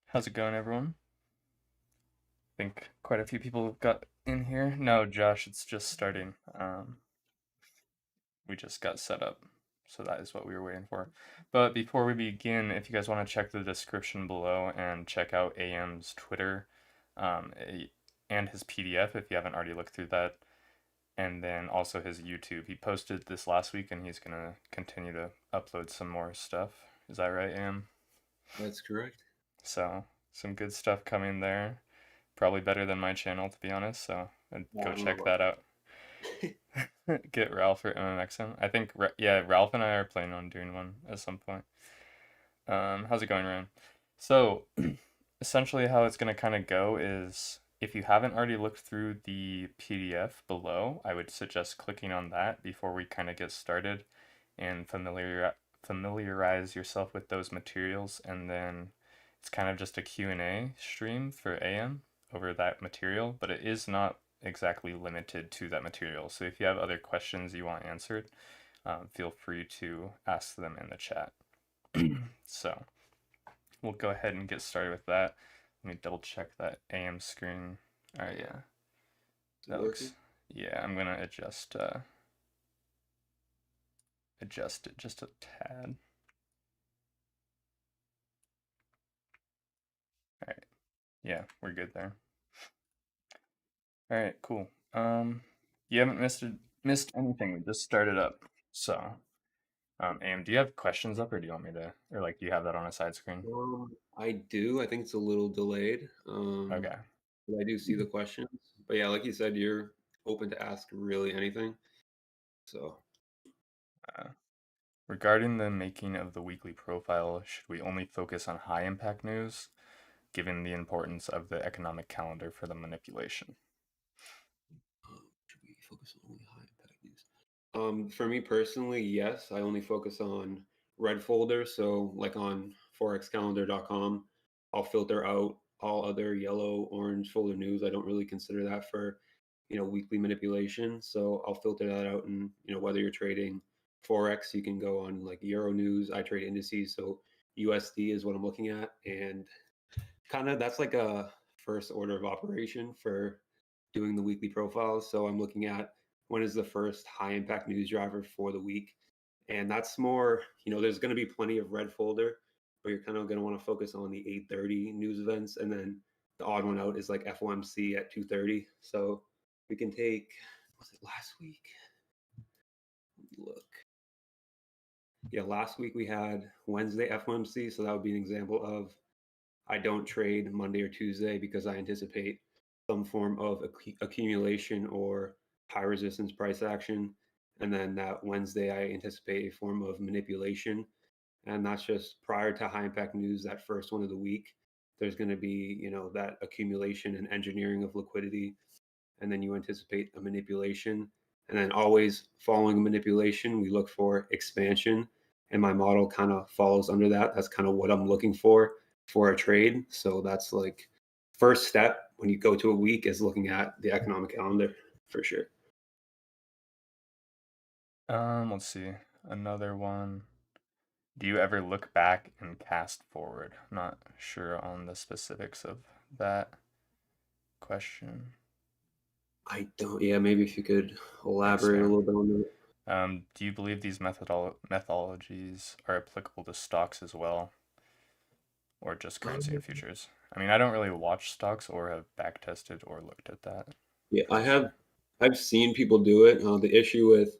How's it going, everyone? I think quite a few people got in here. No, Josh, it's just starting. We just got set up, so that is what we were waiting for. But before we begin, if you guys want to check the description below and check out AM's Twitter um, and his PDF if you haven't already looked through that, and then also his YouTube. He posted this last week and he's gonna continue to upload some more stuff. Is that right, AM? That's correct. So, some good stuff coming there. Probably better than my channel, to be honest. So Yeah, go I don't know check about that out. Get Ralph or MMXM. I think yeah, Ralph and I are planning on doing one at some point. How's it going, Ryan? So essentially, how it's gonna kind of go is if you haven't already looked through the PDF below, I would suggest clicking on that before we kind of get started and familiarize yourself with those materials, and then it's kind of just a Q&A stream for AM over that material, but it is not exactly limited to that material. So if you have other questions you want answered, feel free to ask them in the chat. So we'll go ahead and get started with that. Let me double check that AM screen. All right, yeah, Is it that looks, working? yeah, I'm gonna adjust it just a tad. All right, yeah, we're good there. All right, cool. You haven't missed anything. We just started up. So, AM, do you have questions up, or do you want me to, or like, do you have that on a side screen? I do. I think it's a little delayed. Okay. But I do see the questions. But yeah, like you said, you're open to ask really anything. So Uh, Regarding the making of the weekly profile, should we only focus on high impact news, given the importance of the economic calendar for the manipulation? should we focus on only high impact news? For me personally, yes. I only focus on red folder. So like on forexcalendar.com, I'll filter out all other yellow, orange folder news. I don't really consider that for, weekly manipulation. So I'll filter that out. And, whether you're trading Forex, you can go on like Euro news. I trade indices. So USD is what I'm looking at. And kind of that's like a first order of operation for doing the weekly profiles. So I'm looking at when is the first high impact news driver for the week. And that's more, there's going to be plenty of red folder, but you're kind of going to want to focus on the 8:30 news events. And then the odd one out is like FOMC at 2:30. So we can take, was it last week? Look. Yeah, last week we had Wednesday FOMC. So that would be an example of I don't trade Monday or Tuesday because I anticipate some form of accumulation or high resistance price action. And then that Wednesday, I anticipate a form of manipulation. And that's just prior to high impact news, that first one of the week. There's going to be, that accumulation and engineering of liquidity. And then you anticipate a manipulation. And then always following a manipulation, we look for expansion. And my model kind of follows under that. That's kind of what I'm looking for a trade. So that's like first step when you go to a week is looking at the economic calendar for sure. Let's see. Another one. Do you ever look back and cast forward? I'm not sure on the specifics of that question. I don't. Yeah, maybe if you could Thanks, elaborate a man. little bit on that. Do you believe these methodologies are applicable to stocks as well, or just currency and Um, futures? I mean, I don't really watch stocks or have back tested or looked at that yeah, per se. I've seen people do it. The issue with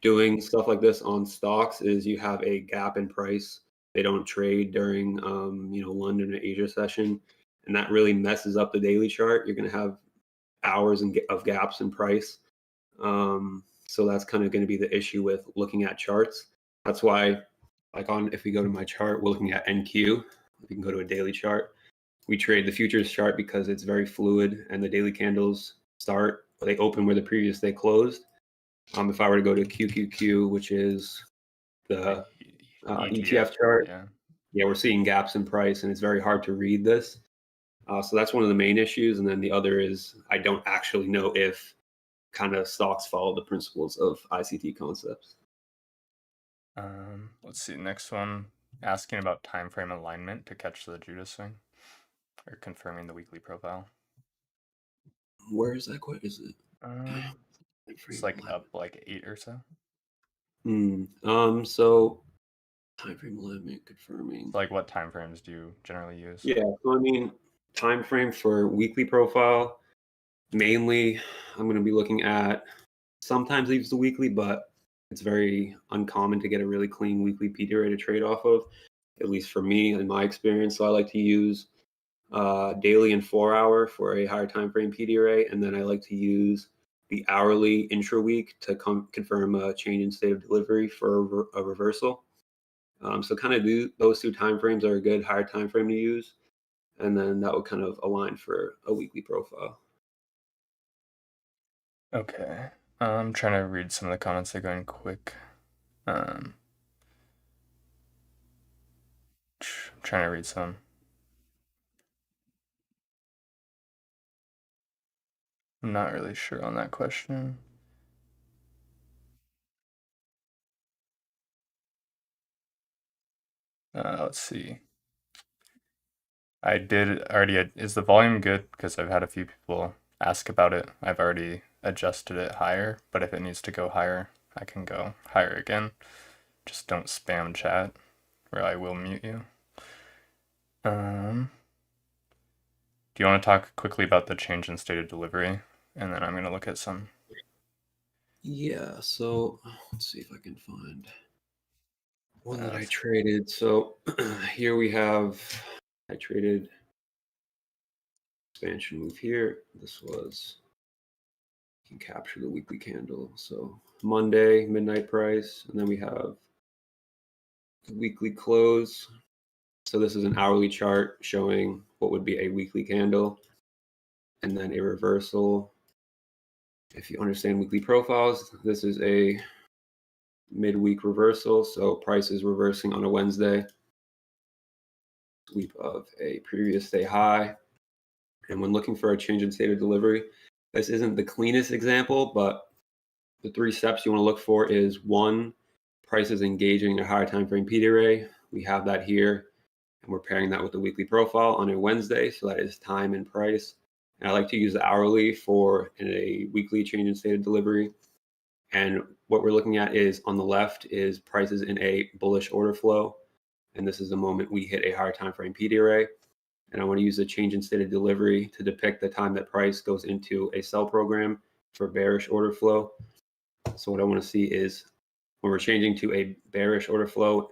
doing stuff like this on stocks is you have a gap in price. They don't trade during London or Asia session, and that really messes up the daily chart. You're going to have hours of gaps in price. So that's kind of going to be the issue with looking at charts. That's why, like on if we go to my chart, we're looking at NQ. We can go to a daily chart. We trade the futures chart because it's very fluid, and the daily candles they open where the previous day closed. If I were to go to QQQ, which is The the ETF, ETF chart, yeah. yeah, we're seeing gaps in price, and it's very hard to read this. So that's one of the main issues. And then the other is I don't actually know if kind of stocks follow the principles of ICT concepts. Let's see. Next one, asking about time frame alignment to catch the Judas swing, or confirming the weekly profile. Where is that quote? Is it Um, it's frame like alignment? up like 8 or so. So time frame alignment confirming. So like, what time frames do you generally use? Yeah, so I mean, time frame for weekly profile. Mainly, I'm going to be looking at sometimes leaves the weekly, but it's very uncommon to get a really clean weekly PD rate to trade off of, at least for me in my experience. So I like to use daily and 4 hour for a higher time frame PD rate, and then I like to use the hourly intra week to confirm a change in state of delivery for a reversal. So kind of those two time frames are a good higher time frame to use, and then that would kind of align for a weekly profile. Okay. I'm trying to read some of the comments. They're going quick. Um, I'm trying to read some. I'm not really sure on that question. Let's see. I did already. Is the volume good? Because I've had a few people ask about it. I've already adjusted it higher, but if it needs to go higher, I can go higher again. Just don't spam chat, or I will mute you. Um, do you want to talk quickly about the change in state of delivery? And then I'm going to look at some. Yeah, so let's see if I can find one that I Let's traded. So here we have, I traded expansion move here. This was, you can capture the weekly candle. So Monday, midnight price, and then we have the weekly close. So this is an hourly chart showing what would be a weekly candle and then a reversal. If you understand weekly profiles, this is a midweek reversal. So price is reversing on a Wednesday, sweep of a previous day high. And when looking for a change in state of delivery, this isn't the cleanest example, but the three steps you want to look for is one, price is engaging a higher time frame PD array. We have that here, and we're pairing that with the weekly profile on a Wednesday. So that is time and price. And I like to use the hourly for a weekly change in state of delivery. And what we're looking at is on the left is prices in a bullish order flow. And this is the moment we hit a higher time frame PD array. And I want to use the change in state of delivery to depict the time that price goes into a sell program for bearish order flow. So what I want to see is when we're changing to a bearish order flow,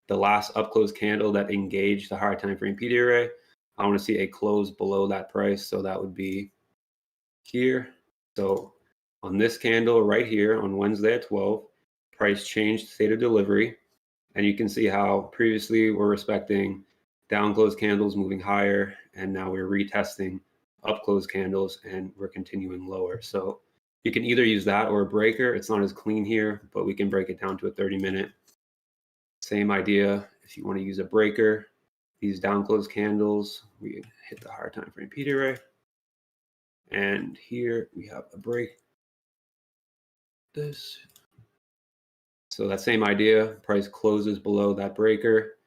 the last up close candle that engaged the higher time frame PD array, I want to see a close below that price. So that would be here. So on this candle right here on Wednesday at 12, price changed state of delivery. And you can see how previously we're respecting down close candles moving higher, and now we're retesting up close candles and we're continuing lower. So You can either use that or a breaker. It's not as clean here, but we can break it down to a 30-minute. Same idea. If you want to use a breaker, these down close candles, we hit the higher time frame PD array. And here we have a break. This. So that same idea, price closes below that breaker.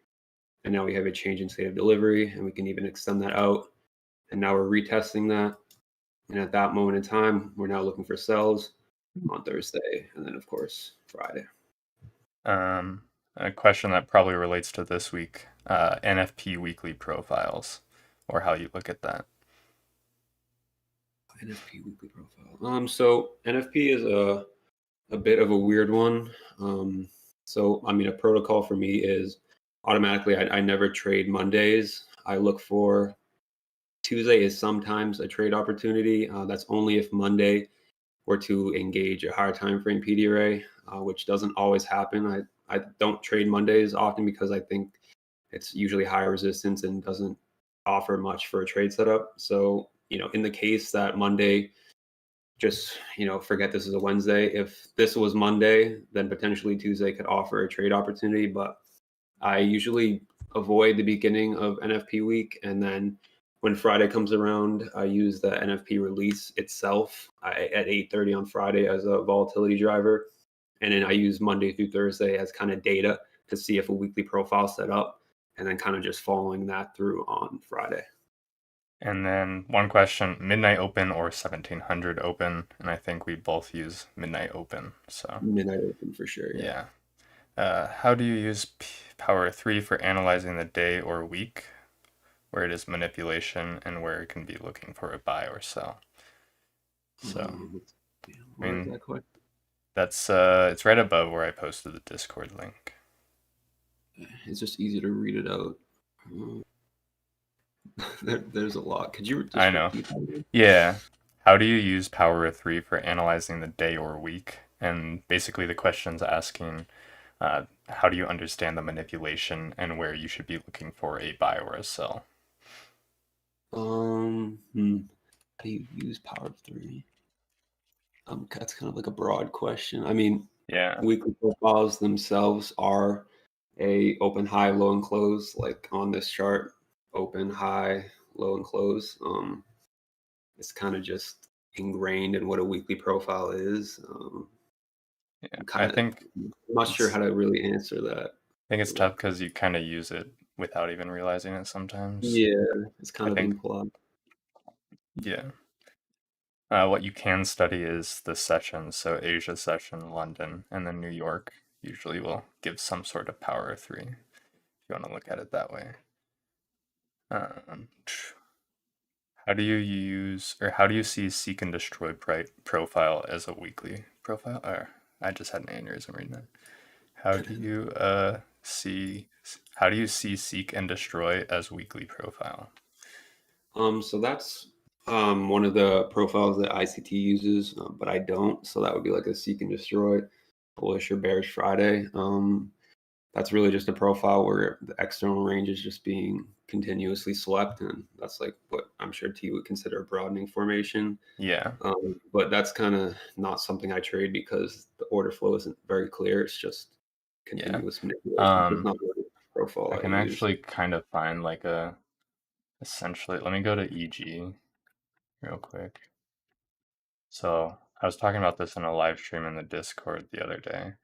And now we have a change in state of delivery, and we can even extend that out. And now we're retesting that. And at that moment in time, we're now looking for sells on Thursday, and then of course Friday. A question that probably relates to this week, NFP weekly profiles, or how you look at that. NFP weekly profile. So NFP is a bit of a weird one. So I mean, a protocol for me is automatically I never trade Mondays. I look for Tuesday is sometimes a trade opportunity. That's only if Monday were to engage a higher time frame PD array, which doesn't always happen. I don't trade Mondays often because I think it's usually higher resistance and doesn't offer much for a trade setup. So, in the case that Monday, just, forget this is a Wednesday. If this was Monday, then potentially Tuesday could offer a trade opportunity. But I usually avoid the beginning of NFP week. And then when Friday comes around, I use the NFP release itself at 8:30 on Friday as a volatility driver. And then I use Monday through Thursday as kind of data to see if a weekly profile set up, and then kind of just following that through on Friday. And then one question, midnight open or 1700 open? And I think we both use midnight open. So Midnight open for sure, yeah. yeah. How do you use Power 3 for analyzing the day or week, where it is manipulation and where it can be looking for a buy or sell? So, I Where is mean, that question? that's it's right above where I posted the Discord link. It's just easy to read it out. There's a lot. Could you I just know. repeat that? Yeah. How do you use Power 3 for analyzing the day or week? And basically, the question's asking how do you understand the manipulation and where you should be looking for a buy or a sell? How do you use Power 3? That's kind of like a broad question. I mean, Yeah. weekly profiles themselves are a open, high, low, and close. Like on this chart, open, high, low, and close. It's kind of just ingrained in what a weekly profile is. Yeah. I'm I kind of think not sure it's how to really answer that. it's tough because you kind of use it without even realizing it sometimes. Yeah, it's I kind of think, implied. yeah. What you can study is the sessions. So Asia session, London, and then New York usually will give some sort of power of three if you want to look at it that way. Um, how do you use or how do you see seek and destroy profile as a weekly profile? Or I just had an aneurysm reading that. How do you see how do you see seek and destroy as weekly profile? So that's one of the profiles that ICT uses, but I don't. So that would be like a seek and destroy, bullish or bearish Friday. That's really just a profile where the external range is just being continuously swept, and that's like what I'm sure T would consider a broadening formation. Yeah, But that's kind of not something I trade because the order flow isn't very clear. It's just yeah. continuous manipulation. So it's Um, not really a profile I I can use. actually kind of find like a essentially. Let me go to EG real quick. So I was talking about this in a live stream in the Discord the other day,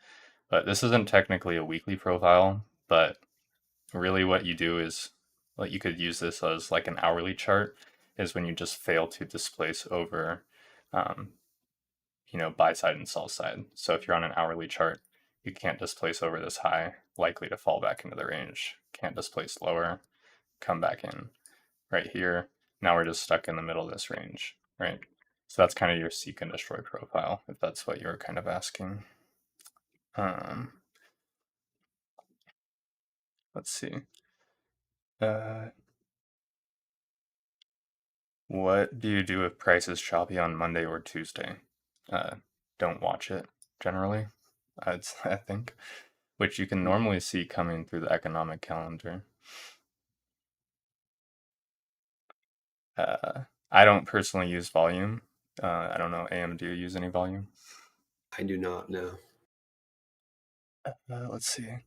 but this isn't technically a weekly profile, but really what you do is like you could use this as like an hourly chart is when you just fail to displace over um, buy side and sell side. So if you're on an hourly chart, you can't displace over this high, likely to fall back into the range. Can't displace lower, come back in right here. Now we're just stuck in the middle of this range, right? So that's kind of your seek and destroy profile, if that's what you're kind of asking. Um, let's see. Uh, what do you do if price is choppy on Monday or Tuesday? Uh, don't watch it generally, I think, which you can normally see coming through the economic calendar. I don't personally use volume. I don't know. AM, do you use any volume? I do not know. Let's see. I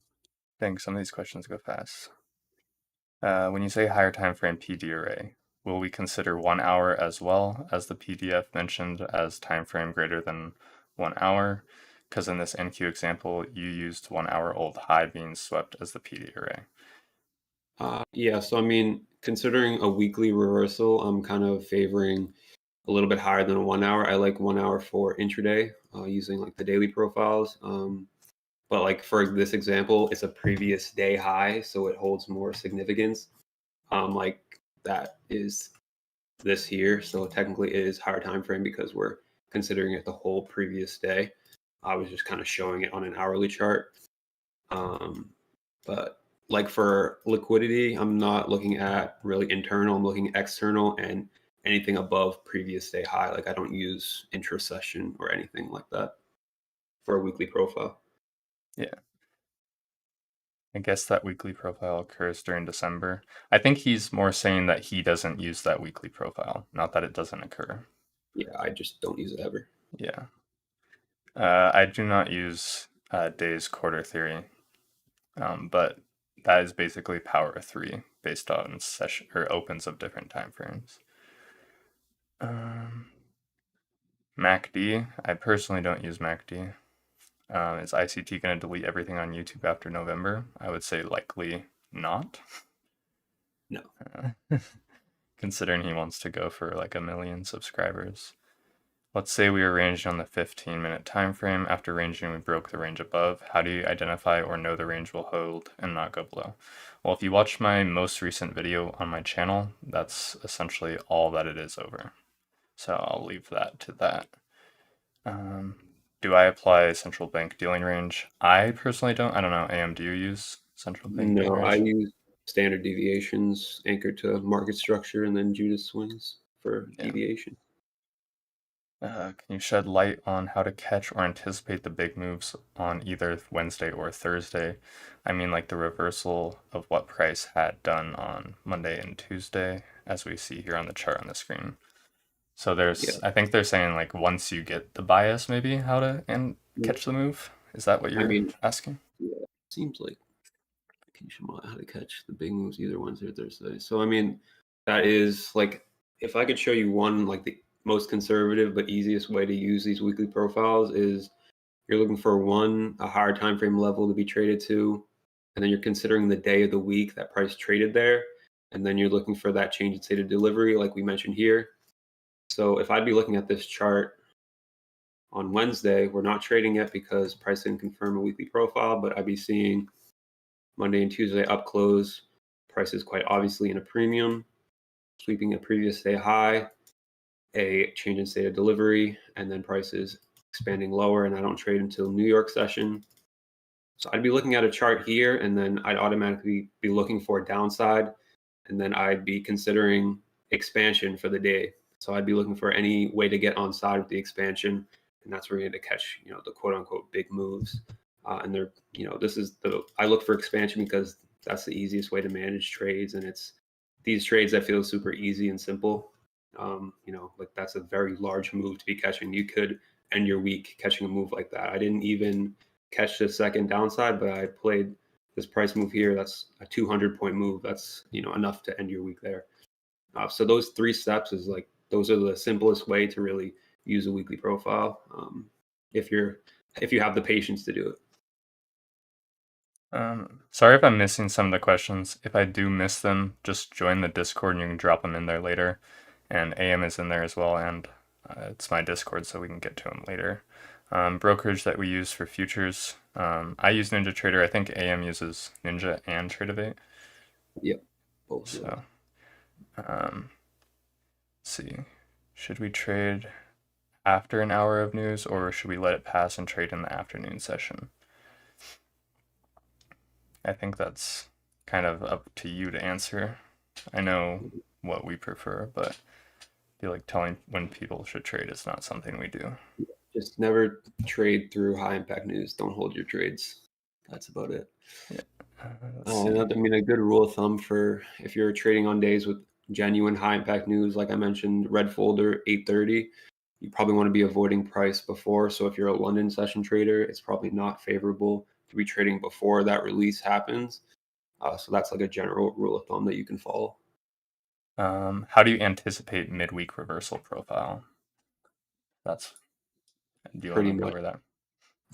think some of these questions go fast. When you say higher time frame PD array, will we consider 1 hour as well as the PDF mentioned as time frame greater than 1 hour? Because in this NQ example, you used 1 hour old high being swept as the PD array. Yeah, so I mean, considering a weekly reversal, I'm kind of favoring a little bit higher than a 1 hour. I like 1 hour for intraday, using like the daily profiles. But like for this example, it's a previous day high, so it holds more significance. Like that is this here, so technically it is higher time frame because we're considering it the whole previous day. I was just kind of showing it on an hourly chart. Um, but like for liquidity, I'm not looking at really internal. I'm looking external and anything above previous day high. Like I don't use intra-session or anything like that for a weekly profile. Yeah, I guess that weekly profile occurs during December. I think he's more saying that he doesn't use that weekly profile, not that it doesn't occur. Yeah, I just don't use it ever. Yeah. I do not use days quarter theory, but that is basically power of three based on session or opens of different time frames. Um, MACD, I personally don't use MACD. Is ICT going to delete everything on YouTube after November? I would say likely not. No. Considering he wants to go for like 1 million subscribers. Let's say we arranged on the 15-minute time frame. After ranging, we broke the range above. How do you identify or know the range will hold and not go below? Well, if you watch my most recent video on my channel, that's essentially all that it is over. So I'll leave that to that. Um, do I apply central bank dealing range? I personally don't. I don't know. AM, do you use central bank dealing No, I range? use standard deviations anchored to market structure and then Judas swings for Yeah. deviation. Can you shed light on how to catch or anticipate the big moves on either Wednesday or Thursday? I mean, like the reversal of what price had done on Monday and Tuesday, as we see here on the chart on the screen. So Yeah. I think they're saying like once you get the bias, maybe how to and Yeah. catch the move. Is that what I you're mean, asking? yeah, seems like can you show me how to catch the big moves either Wednesday or Thursday. So I mean, that is like if I could show you one like the most conservative but easiest way to use these weekly profiles is you're looking for one a higher time frame level to be traded to, and then you're considering the day of the week that price traded there, and then you're looking for that change in state of delivery, like we mentioned here. So if I'd be looking at this chart on Wednesday, we're not trading yet because price didn't confirm a weekly profile, but I'd be seeing Monday and Tuesday up close. Price is quite obviously in a premium, sweeping a previous day high, a change in state of delivery, and then prices expanding lower. And I don't trade until New York session. So I'd be looking at a chart here, and then I'd automatically be looking for a downside, and then I'd be considering expansion for the day. So I'd be looking for any way to get on side with the expansion, and that's where you're going to catch, the quote unquote big moves. And they're, this is the I look for expansion because that's the easiest way to manage trades, and it's these trades that feel super easy and simple. Like that's a very large move to be catching. You could end your week catching a move like that. I didn't even catch the second downside, but I played this price move here. That's a 200-point move. That's enough to end your week there. So those three steps is like those are the simplest way to really use a weekly profile, if you have the patience to do it. Sorry if I'm missing some of the questions. If I do miss them, just join the Discord and you can drop them in there later. And AM is in there as well, and it's my Discord, so we can get to them later. Brokerage that we use for futures. I use NinjaTrader. I think AM uses Ninja and Tradeovate. Yep, both of those. So, let's see. Should we trade after an hour of news, or should we let it pass and trade in the afternoon session? I think that's kind of up to you to answer. I know what we prefer, but I feel like telling when people should trade is not something we do. Just never trade through high impact news. Don't hold your trades. That's about it. Yeah. Let's see. I mean, a good rule of thumb for if you're trading on days with genuine high impact news, like I mentioned, red folder 8:30. You probably want to be avoiding price before. So if you're a London session trader, it's probably not favorable to be trading before that release happens. So that's like a general rule of thumb that you can follow. How do you anticipate midweek reversal profile? That's. Do you want Pretty to go much. over that?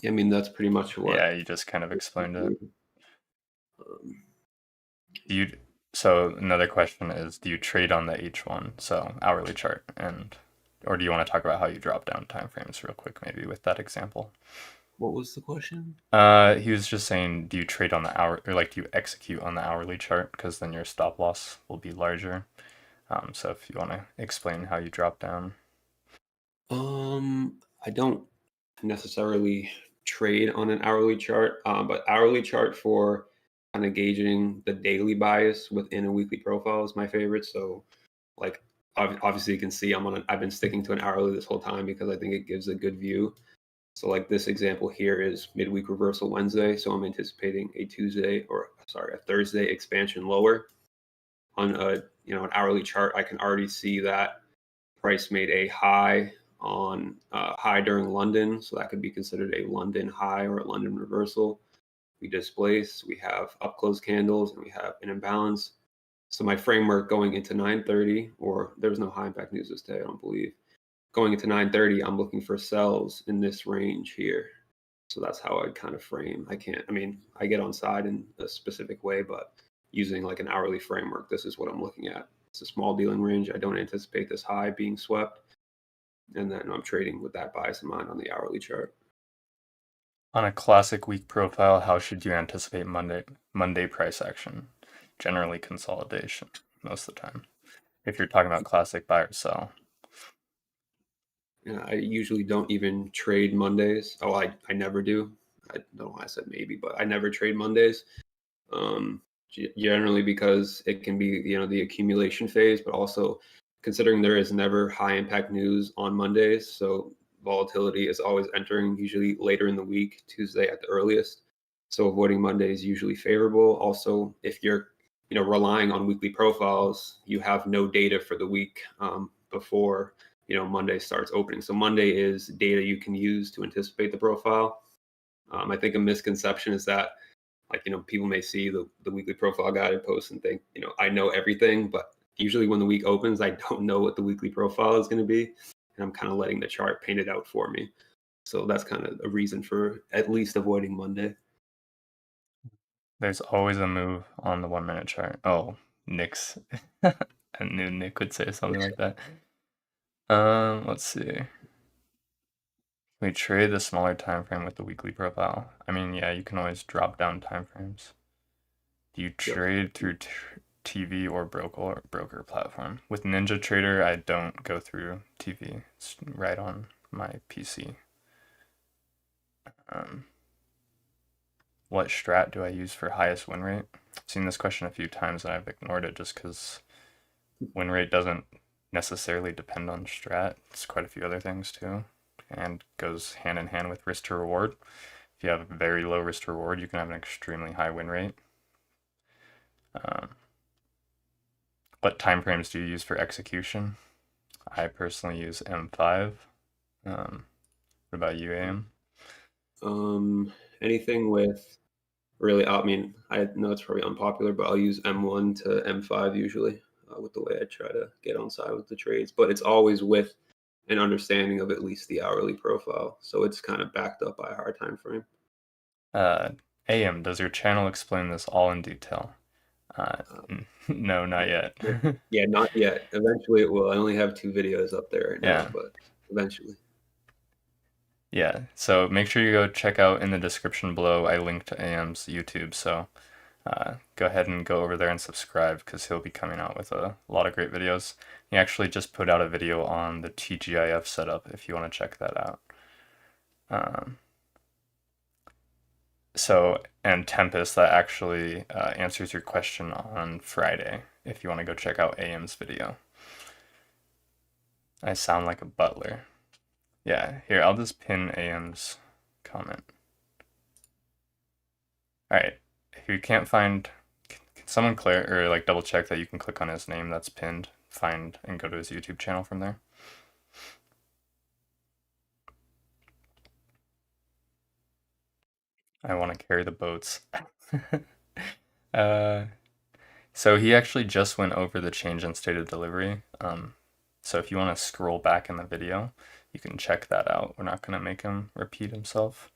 I mean, that's pretty much what. Yeah, you just kind of explained it. Um, Do you? So another question is, do you trade on the H1, so hourly chart, or do you want to talk about how you drop down timeframes real quick, maybe with that example? what was the question? He was just saying, do you trade on the hour, or like do you execute on the hourly chart? Because then your stop loss will be larger. So if you want to explain how you drop down. I don't necessarily trade on an hourly chart, but hourly chart for kind of gauging the daily bias within a weekly profile is my favorite. So, like, obviously, you can see I've been sticking to an hourly this whole time because I think it gives a good view. So, like this example here is midweek reversal Wednesday. So I'm anticipating a a Thursday expansion lower on an hourly chart. I can already see that price made a high during London, so that could be considered a London high or a London reversal. We displace, we have up close candles, and we have an imbalance. So my framework going into 9:30, or there was no high impact news this day, I don't believe. Going into 9:30, I'm looking for sells in this range here. So that's how I kind of frame. I mean, I get on side in a specific way, but using like an hourly framework, this is what I'm looking at. It's a small dealing range. I don't anticipate this high being swept. And then I'm trading with that bias in mind on the hourly chart. On a classic week profile, how should you anticipate Monday price action? Generally consolidation most of the time. If you're talking about classic buy or sell. I usually don't even trade Mondays. Oh, I never do. I don't know why I said maybe, but I never trade Mondays. Um, Generally because it can be, the accumulation phase, but also considering there is never high impact news on Mondays. So volatility is always entering usually later in the week, Tuesday at the earliest. So avoiding Monday is usually favorable. Also, if you're, relying on weekly profiles, you have no data for the week before, Monday starts opening. So Monday is data you can use to anticipate the profile. I think a misconception is that people may see the weekly profile guided post and think, I know everything, but usually when the week opens, I don't know what the weekly profile is going to be. And I'm kind of letting the chart paint it out for me. So that's kind of a reason for at least avoiding Monday. There's always a move on the 1 minute chart. Oh, Nick's. I knew Nick would say something like that. Let's see. We trade the smaller time frame with the weekly profile. I mean, yeah, you can always drop down time frames. Do you Yep. trade through TV or broker platform? With Ninja Trader, I don't go through TV. It's right on my PC. Um, what strat do I use for highest win rate? I've seen this question a few times and I've ignored it just because win rate doesn't necessarily depend on strat. It's quite a few other things too, and goes hand in hand with risk to reward. If you have a very low risk to reward, you can have an extremely high win rate. Um, what time frames do you use for execution? I personally use M5. What about you, AM? Anything with really, I mean, I know it's probably unpopular, but I'll use M1 to M5 usually with the way I try to get on side with the trades. But it's always with an understanding of at least the hourly profile. So it's kind of backed up by a hard time frame. Uh, AM, does your channel explain this all in detail? Uh, No, not yet. yeah, not yet. Eventually it will. I only have 2 videos up there right now, Yeah. but eventually. Yeah, so make sure you go check out in the description below. I linked AM's YouTube, so go ahead and go over there and subscribe because he'll be coming out with a lot of great videos. He actually just put out a video on the TGIF setup if you want to check that out. Um, and Tempest, that actually answers your question on Friday if you want to go check out AM's video. I sound like a butler. Yeah, here, I'll just pin AM's comment. All right, if you can't find, can someone clear or like double check that you can click on his name that's pinned, find and go to his YouTube channel from there? I want to carry the boats. uh, so he actually just went over the change in state of delivery. So if you want to scroll back in the video, you can check that out. We're not going to make him repeat himself.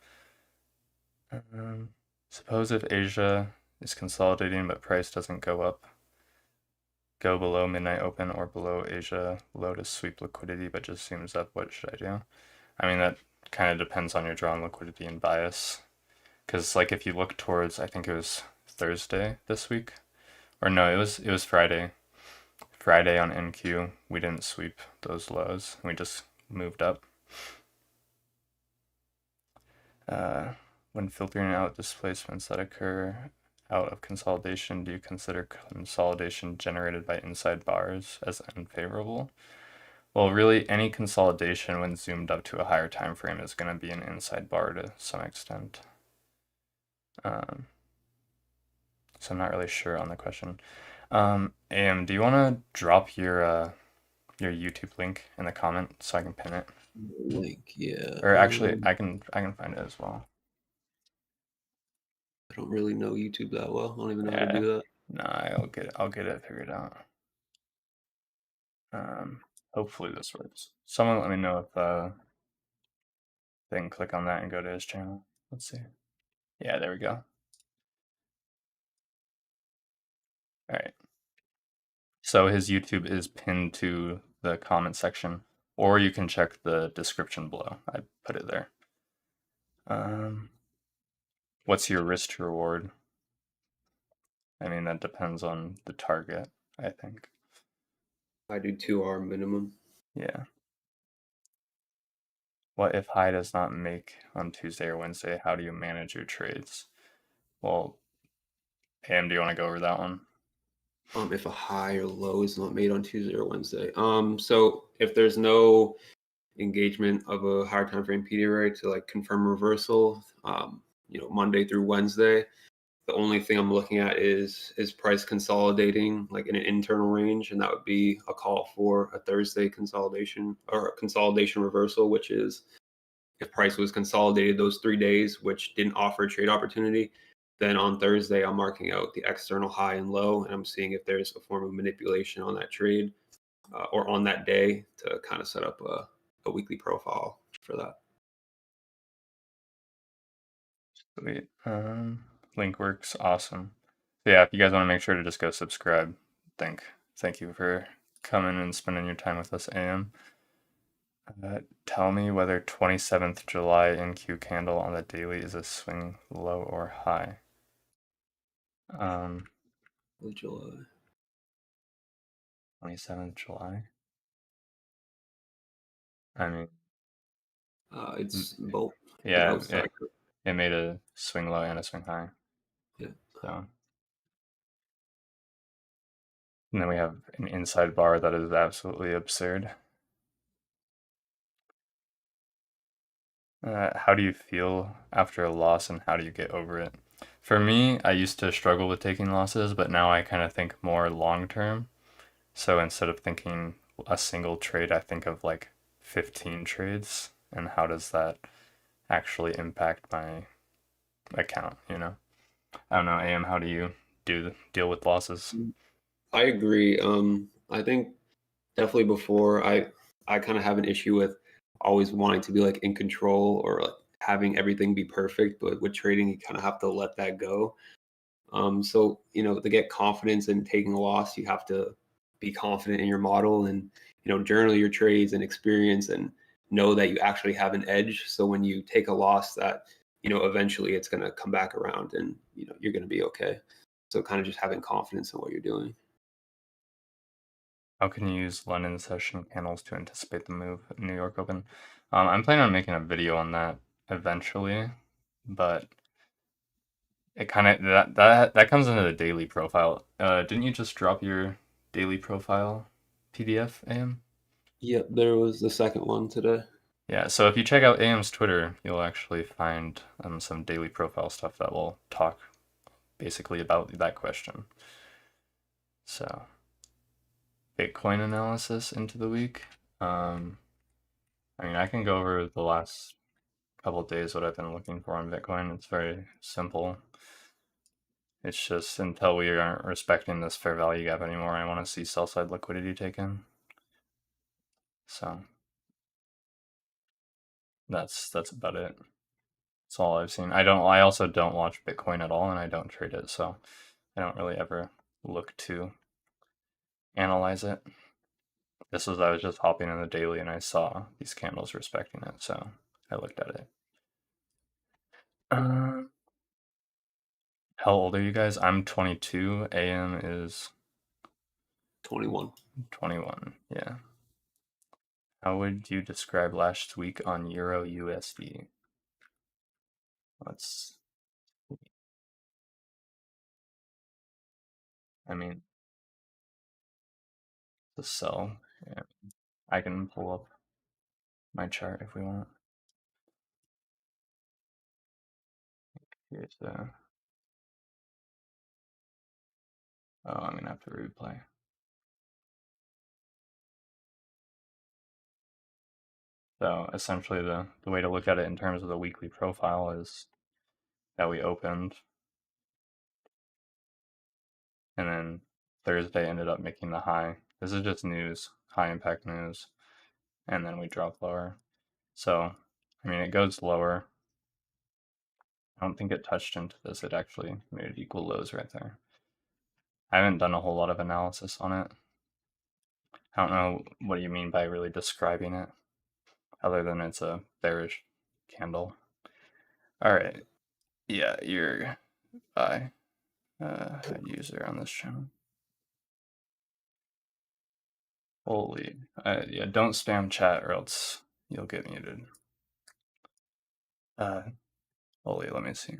Um, suppose if Asia is consolidating but price doesn't go up, go below midnight open or below Asia low to sweep liquidity but just zooms up, what should I do? I mean, that kind of depends on your drawn liquidity and bias. Because like if you look towards, I think it was Thursday this week, or no, it was Friday. Friday on NQ, we didn't sweep those lows. We just moved up. Uh, when filtering out displacements that occur out of consolidation, do you consider consolidation generated by inside bars as unfavorable? Well, really, any consolidation when zoomed up to a higher time frame is going to be an inside bar to some extent. Um, so I'm not really sure on the question. AM, do you want to drop your YouTube link in the comment so I can pin it? Link, yeah. Or actually, I can find it as well. I don't really know YouTube that well. I don't even know how to Yeah, do that. no, I'll get it figured out. Hopefully this works. Someone let me know if they can click on that and go to his channel. Let's see. Yeah, there we go. All right. So his YouTube is pinned to the comment section, or you can check the description below. I put it there. What's your risk to reward? I mean, that depends on the target, I think. I do 2 hour minimum. Yeah. What if high does not make on Tuesday or Wednesday? How do you manage your trades? Well, AM, do you want to go over that one? If a high or low is not made on Tuesday or Wednesday. So if there's no engagement of a higher time frame PDRA to like confirm reversal, Monday through Wednesday, the only thing I'm looking at is price consolidating like in an internal range, and that would be a call for a Thursday consolidation or a consolidation reversal, which is if price was consolidated those 3 days, which didn't offer a trade opportunity, then on Thursday, I'm marking out the external high and low, and I'm seeing if there's a form of manipulation on that trade or on that day to kind of set up a weekly profile for that. Sweet. Link works. Awesome. So yeah, if you guys want to make sure to just go subscribe, thank you for coming and spending your time with us, AM. Tell me whether 27th July NQ candle on the daily is a swing low or high. Um, July. 27th July. I mean, It's both the yeah, outside. it made a swing low and a swing high. Yeah. So, and then we have an inside bar that is absolutely absurd. How do you feel after a loss and how do you get over it? For me, I used to struggle with taking losses, but now I kind of think more long term. So instead of thinking a single trade, I think of like 15 trades and how does that actually impact my account, you know? I don't know, AM, how do you deal with losses? I agree. I think definitely before I kind of have an issue with always wanting to be like in control or like having everything be perfect, but with trading you kind of have to let that go. So to get confidence in taking a loss, you have to be confident in your model and journal your trades and experience and know that you actually have an edge. So when you take a loss, that eventually it's going to come back around and you're going to be okay. So kind of just having confidence in what you're doing. How can you use London session candles to anticipate the move in New York Open? I'm planning on making a video on that eventually, but it kind of that comes into the daily profile. Didn't you just drop your daily profile PDF, AM? Yep, there was the second one today. Yeah, so if you check out AM's Twitter, you'll actually find some daily profile stuff that will talk basically about that question. So, Bitcoin analysis into the week. I mean, I can go over the last couple of days what I've been looking for on Bitcoin. It's very simple. It's just until we aren't respecting this fair value gap anymore, I want to see sell side liquidity taken. So that's about it. That's all I've seen. I also don't watch Bitcoin at all, and I don't trade it, so I don't really ever look to analyze it. I was just hopping in the daily and I saw these candles respecting it, so I looked at it. Uh, how old are you guys? I'm 22. AM is 21. 21. Yeah. How would you describe last week on Euro USD? Let's. I mean, the sell. Yeah. I can pull up my chart if we want. Here's the. Oh, I'm gonna have to replay. So essentially, the way to look at it in terms of the weekly profile is that we opened, and then Thursday ended up making the high. This is just news, high impact news, and then we drop lower. So, I mean, it goes lower. I don't think it touched into this. It actually made it equal lows right there. I haven't done a whole lot of analysis on it. I don't know what you mean by really describing it, other than it's a bearish candle. All right. Yeah, you're a user on this channel. Holy. Yeah, don't spam chat or else you'll get muted. Uh, holy, let me see.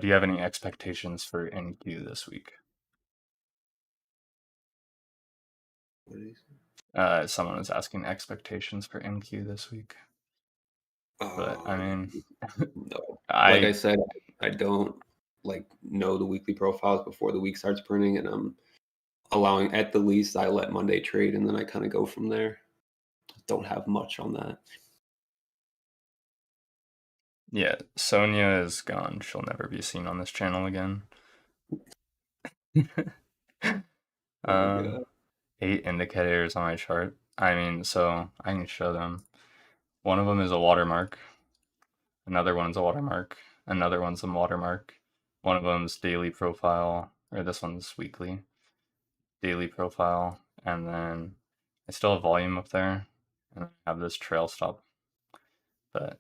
Do you have any expectations for NQ this week? What did he say? Someone was asking expectations for NQ this week. But I Um, mean, no. Like I I said, I don't like know the weekly profiles before the week starts printing, and I'm allowing at the least I let Monday trade, and then I kind of go from there. Don't have much on that. yeah, Sonia is gone. She'll never be seen on this channel again. Oh my um, god. 8 indicators on my chart. I mean, so I can show them. One of them is a watermark. Another one's a watermark. Another one's a watermark. One of them's daily profile, or this one's weekly. Daily profile, and then I still have volume up there, and I have this trail stop, but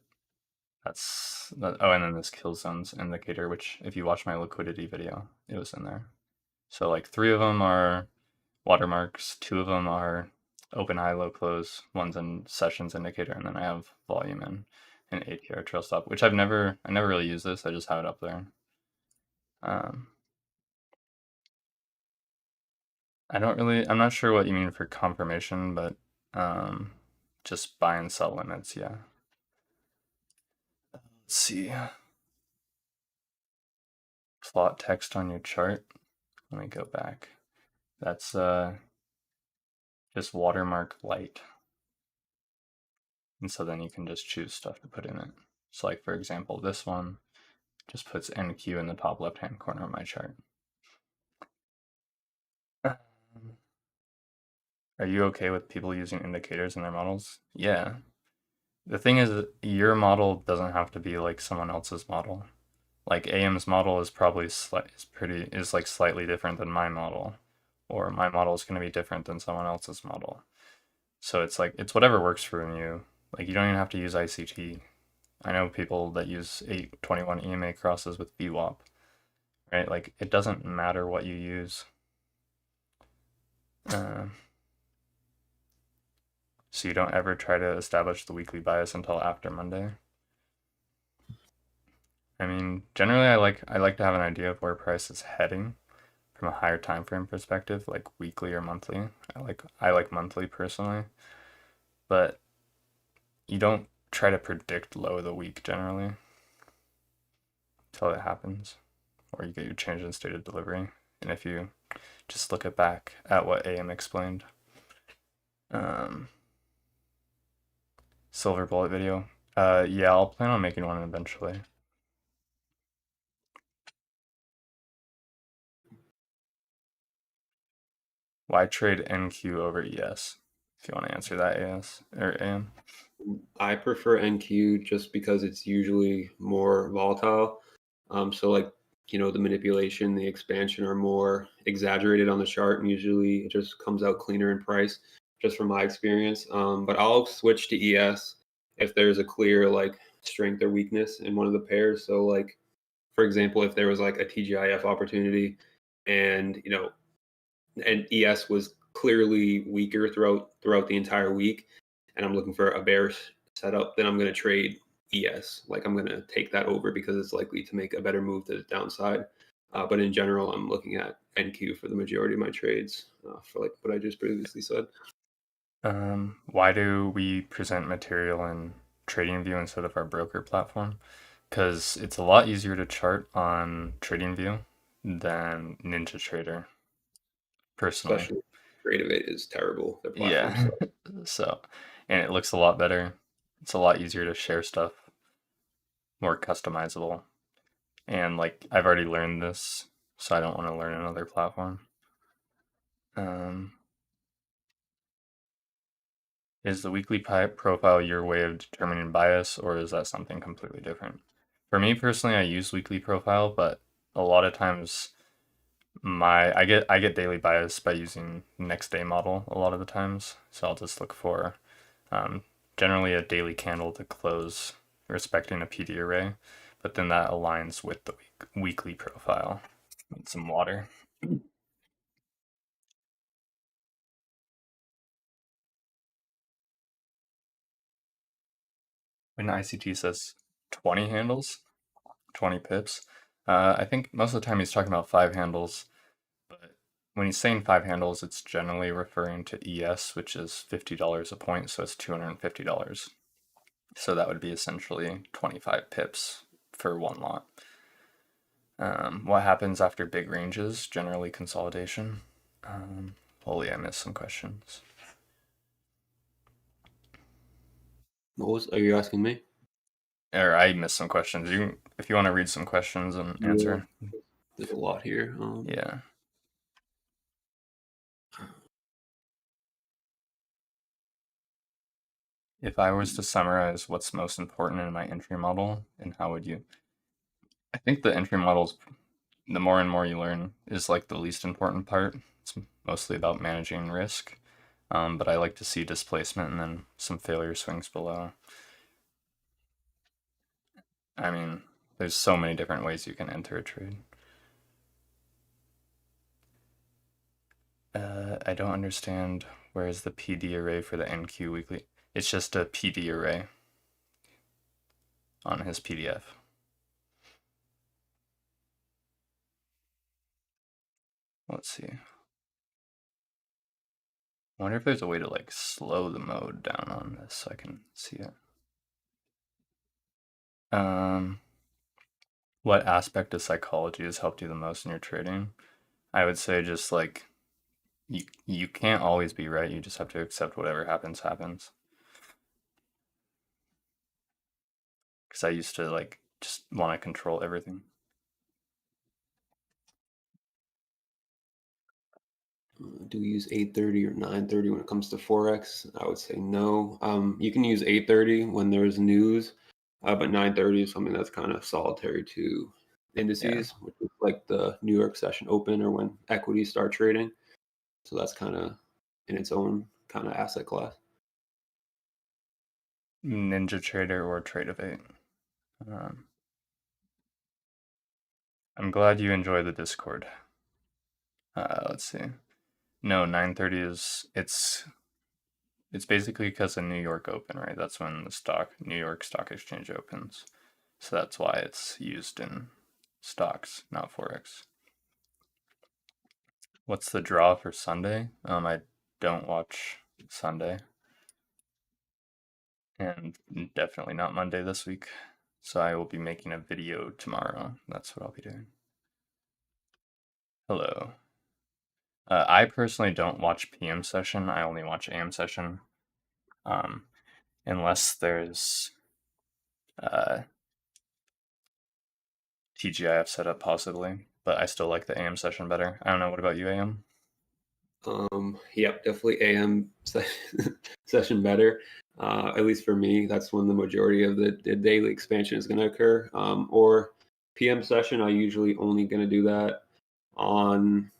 that's that. Oh, and then this kill zones indicator, which if you watch my liquidity video, it was in there. So like 3 of them are watermarks, 2 of them are open high low close, one's in sessions indicator, and then I have volume and an ATR trail stop, which I never really use this. I just have it up there. Um, I'm not sure what you mean for confirmation, but um, just buy and sell limits, yeah. Let's see. Plot text on your chart. Let me go back. That's just watermark light. And so then you can just choose stuff to put in it. So like for example, this one just puts NQ in the top left-hand corner of my chart. Are you okay with people using indicators in their models? Yeah. The thing is, your model doesn't have to be like someone else's model. Like AM's model is probably like slightly different than my model, or my model is going to be different than someone else's model. So it's like it's whatever works for you. Like you don't even have to use ICT. I know people that use 821 EMA crosses with VWAP, right? Like it doesn't matter what you use. Uh, so you don't ever try to establish the weekly bias until after Monday. I mean, generally I like to have an idea of where price is heading from a higher time frame perspective, like weekly or monthly. I like monthly personally, but you don't try to predict low of the week generally until it happens, or you get your change in state of delivery. And if you just look at back at what AM explained, um, Silver bullet video. Yeah, I'll plan on making one eventually. Why trade NQ over ES? If you want to answer that, AS or AM. I prefer NQ just because it's usually more volatile. So like, the manipulation, the expansion are more exaggerated on the chart, and usually it just comes out cleaner in price, just from my experience. But I'll switch to ES if there's a clear like strength or weakness in one of the pairs. So like, for example, if there was like a TGIF opportunity, and and ES was clearly weaker throughout the entire week, and I'm looking for a bearish setup, then I'm going to trade ES. Like I'm going to take that over because it's likely to make a better move to the downside. But in general, I'm looking at NQ for the majority of my trades, for like what I just previously said. Why do we present material in TradingView instead of our broker platform? Because it's a lot easier to chart on TradingView than NinjaTrader, personally. Especially Creativate is terrible. Their platform Yeah. sucks. So, and it looks a lot better. It's a lot easier to share stuff, more customizable. And like I've already learned this, so I don't want to learn another platform. Um, is the weekly profile your way of determining bias, or is that something completely different? For me personally, I use weekly profile, but a lot of times I get daily bias by using next day model a lot of the times. So I'll just look for um, generally a daily candle to close respecting a PD array, but then that aligns with the weekly profile. Need some water. When ICT says 20 handles, 20 pips, I think most of the time he's talking about five handles, but when he's saying five handles, it's generally referring to ES, which is $50 a point, so it's $250. So that would be essentially 25 pips for one lot. What happens after big ranges? Generally consolidation. Holy, I missed some questions. Are you asking me? Or I missed some questions. If you want to read some questions and Yeah, answer. there's a lot here. Yeah. If I was to summarize what's most important in my entry model, and how would you? I think the entry models, the more and more you learn, is like the least important part. It's mostly about managing risk. But I like to see displacement and then some failure swings below. I mean, there's so many different ways you can enter a trade. I don't understand where is the PD array for the NQ weekly. It's just a PD array on his PDF. Let's see. I wonder if there's a way to like slow the mode down on this so I can see it. Um, what aspect of psychology has helped you the most in your trading? I would say just like you can't always be right. You just have to accept whatever happens happens. Because I used to like just want to control everything. Do we use 830 or 930 when it comes to forex? I would say no. You can use 830 when there's news, but 930 is something that's kind of solitary to Yeah. indices, which is like the New York session open or when equities start trading. So that's kind of in its own kind of asset class. Ninja Trader or Trade of Eight. Um, I'm glad you enjoy the Discord. Let's see. No, 9:30 is it's basically because of New York Open, right? That's when the New York Stock Exchange opens. So that's why it's used in stocks, not forex. What's the draw for Sunday? I don't watch Sunday, and definitely not Monday this week. So I will be making a video tomorrow. That's what I'll be doing. Hello. I personally don't watch PM session. I only watch AM session. Um, unless there's TGIF set up possibly, but I still like the AM session better. I don't know. What about you, AM? Yep, definitely AM session better. At least for me, that's when the majority of the daily expansion is going to occur. Or PM session, I usually only going to do that on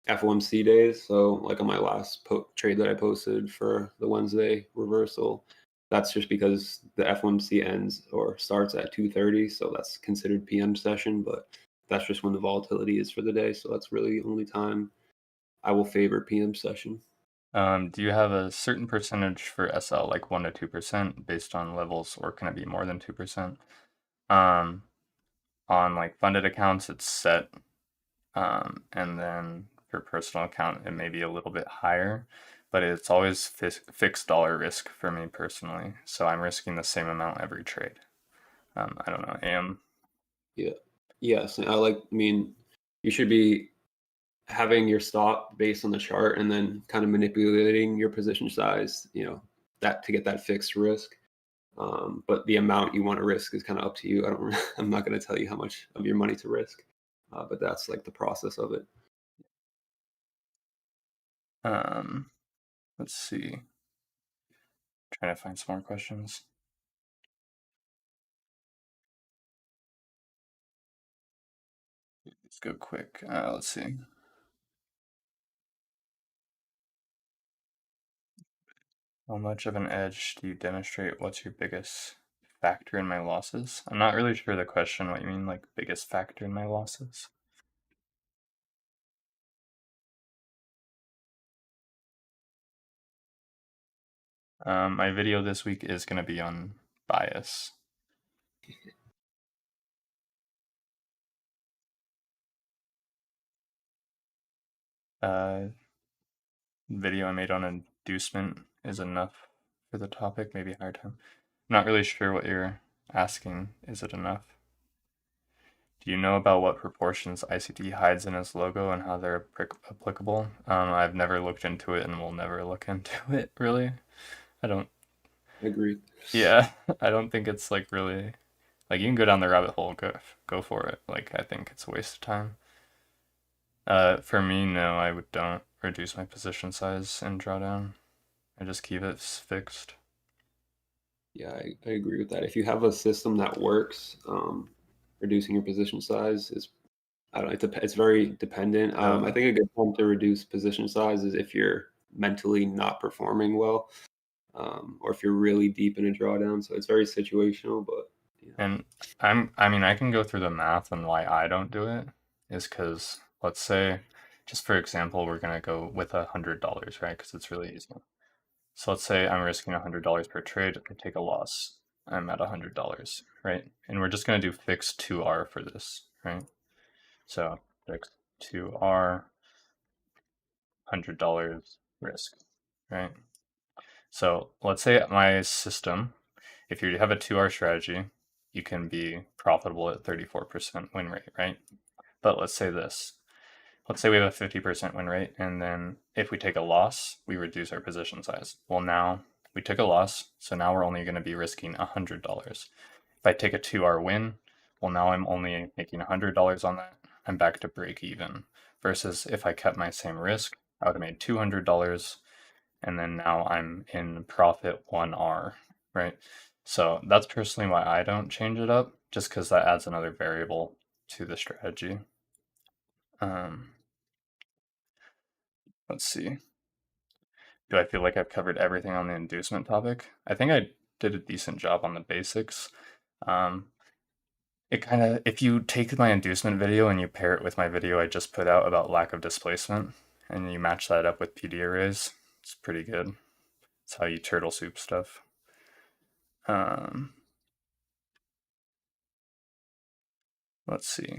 FOMC days. So, like on my last trade that I posted for the Wednesday reversal, that's just because the FOMC ends or starts at 2:30, so that's considered PM session. But that's just when the volatility is for the day. So that's really the only time I will favor PM session. Do you have a certain percentage for SL, like 1 to 2% based on levels, or can it be more than 2%? Um, on like funded accounts, it's set, and then for personal account, it may be a little bit higher, but it's always fixed dollar risk for me personally. So I'm risking the same amount every trade. I don't know, AM. Yeah. Yes. I mean, you should be having your stop based on the chart and then kind of manipulating your position size, that to get that fixed risk. But the amount you want to risk is kind of up to you. I'm not going to tell you how much of your money to risk, but that's like the process of it. Um, let's see. Trying to find some more questions. Let's go quick. Let's see. How much of an edge do you demonstrate? What's your biggest factor in my losses? I'm not really sure the question, what you mean, like biggest factor in my losses. My video this week is going to be on bias. Uh, Video I made on inducement is enough for the topic, maybe a hard time. I'm not really sure what you're asking. Is it enough? Do you know about what proportions ICT hides in its logo and how they're applicable? I've never looked into it and will never look into it, really. I don't, I agree. yeah, I don't think it's like really, like you can go down the rabbit hole, go for it. Like I think it's a waste of time. For me, no, I would don't reduce my position size and drawdown. I just keep it fixed. Yeah, I agree with that. If you have a system that works, reducing your position size is I don't. It's very dependent. I Uh, think a good time to reduce position size is if you're mentally not performing well, or if you're really deep in a drawdown. So it's very situational, but and I mean, I can go through the math on why I don't do it. Is because let's say, just for example, we're gonna go with $100, right? Because it's really easy. So let's say I'm risking $100 per trade. I take a loss. I'm at $100, right? And we're just gonna do fixed 2R for this, right? So fixed 2R, $100 risk, right? So let's say my system, if you have a 2R strategy, you can be profitable at 34% win rate, right? But let's say this. Let's say we have a 50% win rate, and then if we take a loss, we reduce our position size. Well, now we took a loss, so now we're only going to be risking $100. If I take a 2R win, well, now I'm only making $100 on that. I'm back to break even. Versus if I kept my same risk, I would have made $200, and then now I'm in profit 1R, right? So that's personally why I don't change it up, just because that adds another variable to the strategy. Um, let's see. Do I feel like I've covered everything on the inducement topic? I think I did a decent job on the basics. Um, it kind of, if you take my inducement video and you pair it with my video I just put out about lack of displacement, and you match that up with PD arrays, it's pretty good. It's how you turtle soup stuff. Um, let's see.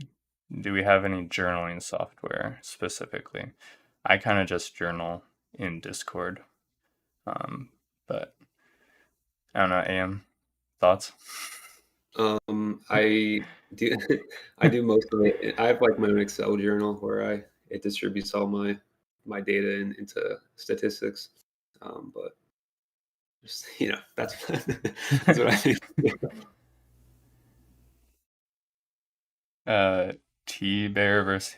Do we have any journaling software specifically? I kind of just journal in Discord. Um, but I don't know, AM thoughts? I do. I do most of it. I have like my own Excel journal where it distributes all my data into statistics. But Just, that's that's what I think. Uh, T bear versus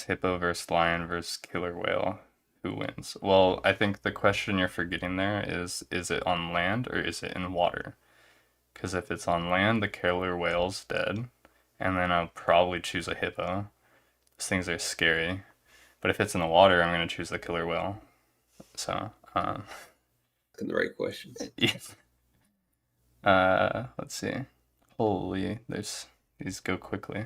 hippo versus lion versus killer whale. Who wins? Well, I think the question you're forgetting there is it on land or is it in water? Because if it's on land, the killer whale's dead, and then I'll probably choose a hippo. Those things are scary. But if it's in the water, I'm gonna choose the killer whale. So, Asking the right questions. yeah. Let's see. Holy, there's these go quickly.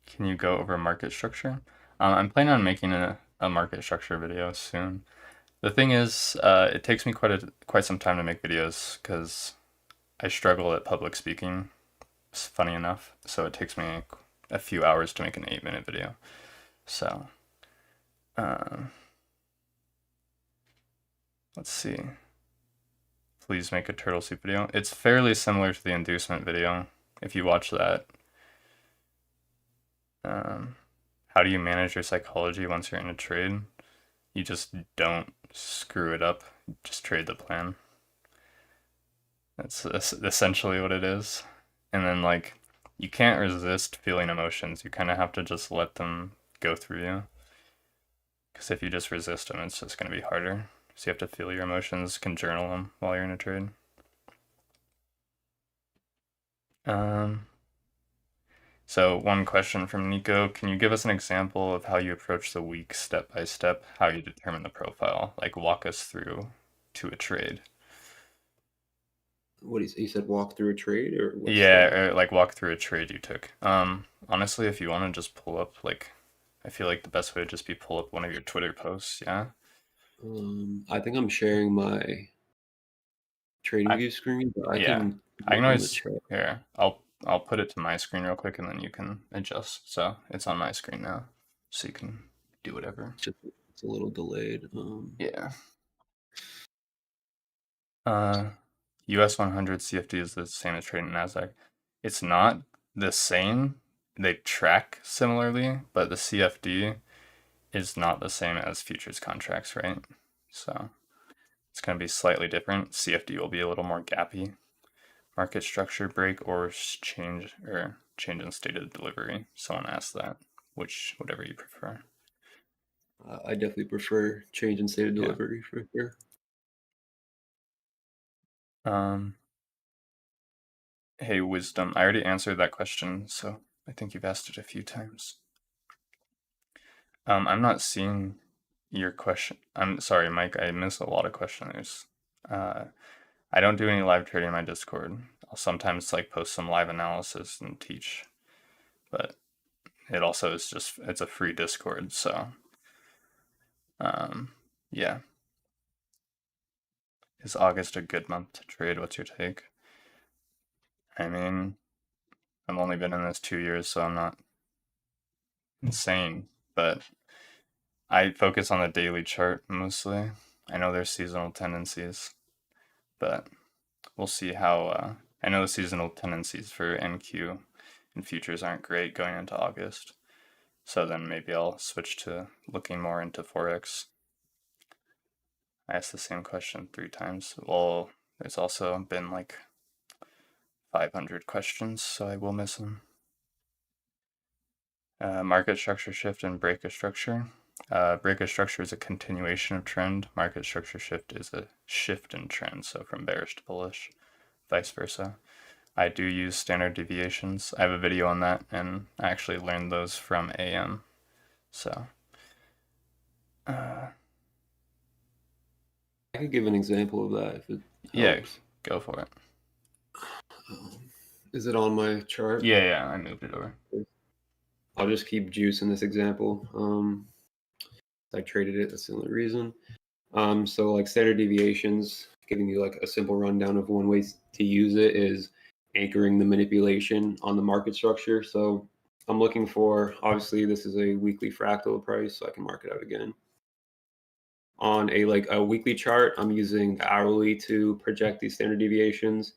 Can you go over market structure? I'm planning on making a market structure video soon. The thing is, it takes me quite some time to make videos because I struggle at public speaking. It's funny enough, so it takes me a few hours to make an 8-minute video. So, um, let's see. Please make a turtle soup video. It's fairly similar to the inducement video. If you watch that, um, how do you manage your psychology once you're in a trade? You just don't screw it up. Just trade the plan. That's essentially what it is. And then, like, you can't resist feeling emotions. You kind of have to just let them go through you. Because if you just resist them, it's just going to be harder. So you have to feel your emotions, can journal them while you're in a trade. Um, so one question from Nico, can you give us an example of how you approach the week step by step, how you determine the profile? Like walk us through to a trade. What he said, walk through a trade, or what's Yeah, the? or like walk through a trade you took. Honestly, if you want to just pull up like I feel like the best way would just be pull up one of your Twitter posts, yeah. I think I'm sharing my trading I view screen, but I yeah. can I look can in the always chat. here. I'll put it to my screen real quick and then you can adjust. So it's on my screen now. So you can do whatever. It's a little delayed. Yeah. Uh US 100 CFD is the same as trading Nasdaq. It's not the same. They track similarly, but the CFD is not the same as futures contracts, right? So it's going to be slightly different. CFD will be a little more gappy. Market structure break or change in state of delivery. Someone asked that. Whatever you prefer. I definitely prefer change in state of Yeah. delivery for sure. Um. Hey, wisdom. I already answered that question, so I think you've asked it a few times. I'm not seeing your question. I'm sorry, Mike. I missed a lot of questioners. Uh, I don't do any live trading in my Discord. I'll sometimes like post some live analysis and teach, but it also is just it's a free Discord, so yeah. Is August a good month to trade? What's your take? I mean, I've only been in this 2 years, so I'm not insane, but I focus on the daily chart mostly. I know there's seasonal tendencies, but we'll see how. I know the seasonal tendencies for NQ and futures aren't great going into August. So then maybe I'll switch to looking more into Forex. I asked the same question 3 times. Well, there's also been like 500 questions, so I will miss them. Market structure shift and break a structure. Break a structure is a continuation of trend. Market structure shift is a shift in trend, so from bearish to bullish, vice versa. I do use standard deviations. I have a video on that, and I actually learned those from AM. So, I could give an example of that if it yeah, helps. go for it. Is it on my chart? Yeah, I moved it over. I'll just keep juicing this example. I traded it. That's the only reason. So like standard deviations, giving you like a simple rundown of one way to use it is anchoring the manipulation on the market structure. So I'm looking for, obviously this is a weekly fractal price, so I can mark it out again. On a weekly chart, I'm using the hourly to project these standard deviations,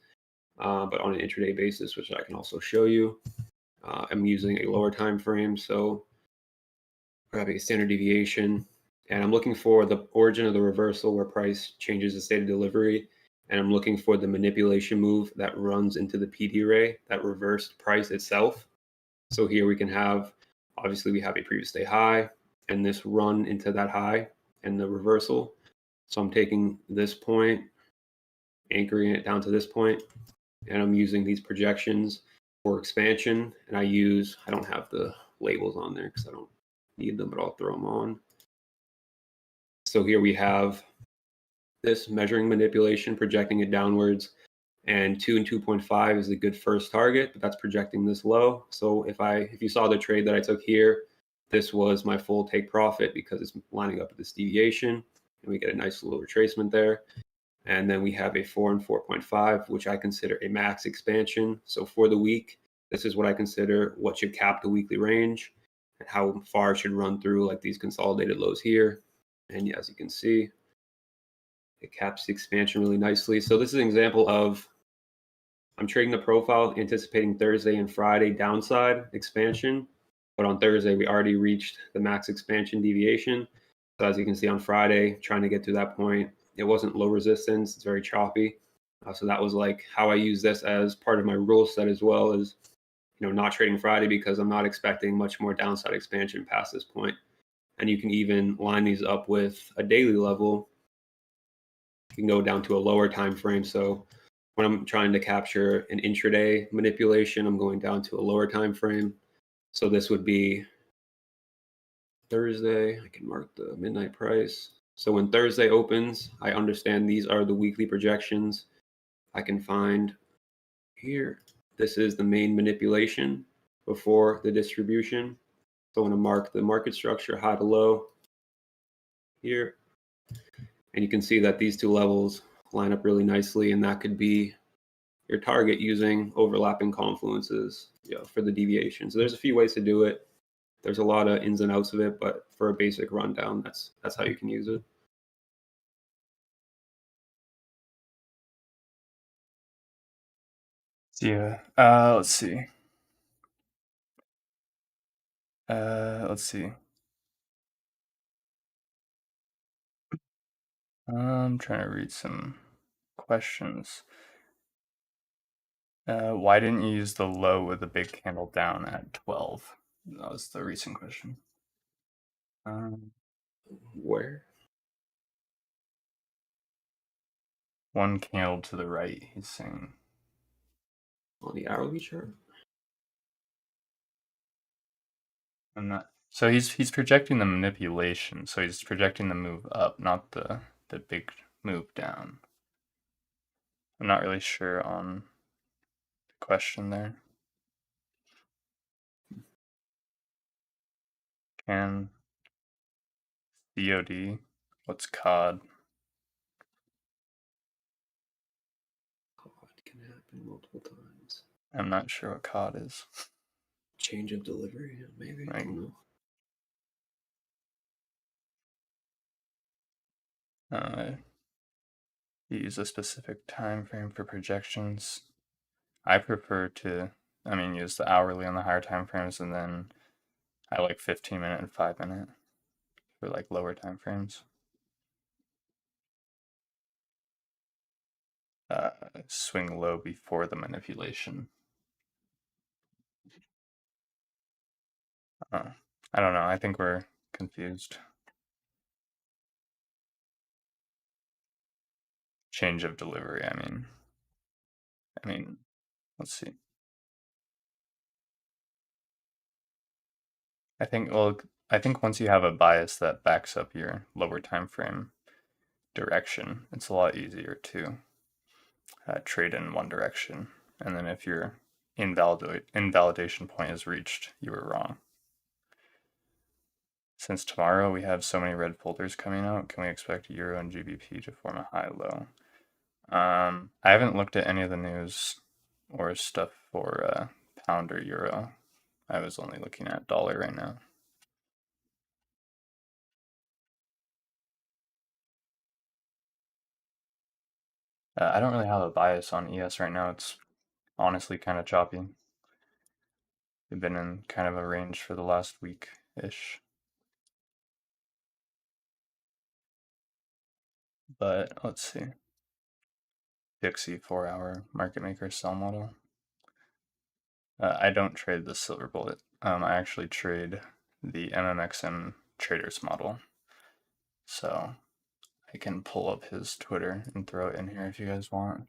but on an intraday basis, which I can also show you, I'm using a lower time frame. So grabbing a standard deviation, And I'm looking for the origin of the reversal where price changes the state of delivery. And I'm looking for the manipulation move that runs into the PD array that reversed price itself. So here we can have, obviously we have a previous day high and this run into that high and the reversal. So I'm taking this point, anchoring it down to this point, and I'm using these projections for expansion. And I don't have the labels on there because I don't need them, but I'll throw them on. So here we have this measuring manipulation, projecting it downwards. And 2 and 2.5 is a good first target, but that's projecting this low. So if you saw the trade that I took here, this was my full take profit because it's lining up with this deviation, and we get a nice little retracement there. And then we have a 4 and 4.5, which I consider a max expansion. So for the week, this is what I consider what should cap the weekly range and how far it should run through like these consolidated lows here. And yeah, as you can see, it caps the expansion really nicely. So this is an example of I'm trading the profile anticipating Thursday and Friday downside expansion. But on Thursday, we already reached the max expansion deviation. So as you can see on Friday, trying to get to that point, it wasn't low resistance. It's very choppy. So that was like how I use this as part of my rule set as well as, not trading Friday because I'm not expecting much more downside expansion past this point. And you can even line these up with a daily level. You can go down to a lower time frame. So when I'm trying to capture an intraday manipulation, I'm going down to a lower time frame. So this would be Thursday. I can mark the midnight price. So when Thursday opens, I understand these are the weekly projections. I can find here, this is the main manipulation before the distribution. So I'm going to mark the market structure high to low here. And you can see that these two levels line up really nicely, and that could be your target using overlapping confluences, for the deviation. So there's a few ways to do it. There's a lot of ins and outs of it, but for a basic rundown, that's how you can use it. Yeah. Let's see. Let's see. I'm trying to read some questions. Why didn't you use the low with the big candle down at 12? That was the recent question. Um, Where? One candle to the right, he's saying. On the hourly chart? I'm not. So he's projecting the manipulation. So he's projecting the move up, not the big move down. I'm not really sure on the question there. Can COD? What's COD? Oh, it can happen multiple times. I'm not sure what COD is. Change of delivery, maybe. I Like, don't know. you use a specific time frame for projections. I prefer to, use the hourly on the higher time frames, and then I like 15-minute and 5-minute for like lower time frames. Uh, Swing low before the manipulation. Uh, I don't know. I think we're confused. Change of delivery. Let's see. I think well, I think once you have a bias that backs up your lower time frame direction, it's a lot easier to trade in one direction. And then if your invalidation point is reached, you were wrong. Since tomorrow we have so many red folders coming out, can we expect Euro and GBP to form a high low? I haven't looked at any of the news or stuff for pound or euro. I was only looking at dollar right now. I don't really have a bias on ES right now. It's honestly kind of choppy. We've been in kind of a range for the last week-ish. But let's see. Pixie 4-hour market maker sell model. I don't trade the silver bullet. I actually trade the MMXM traders model. So I can pull up his Twitter and throw it in here if you guys want.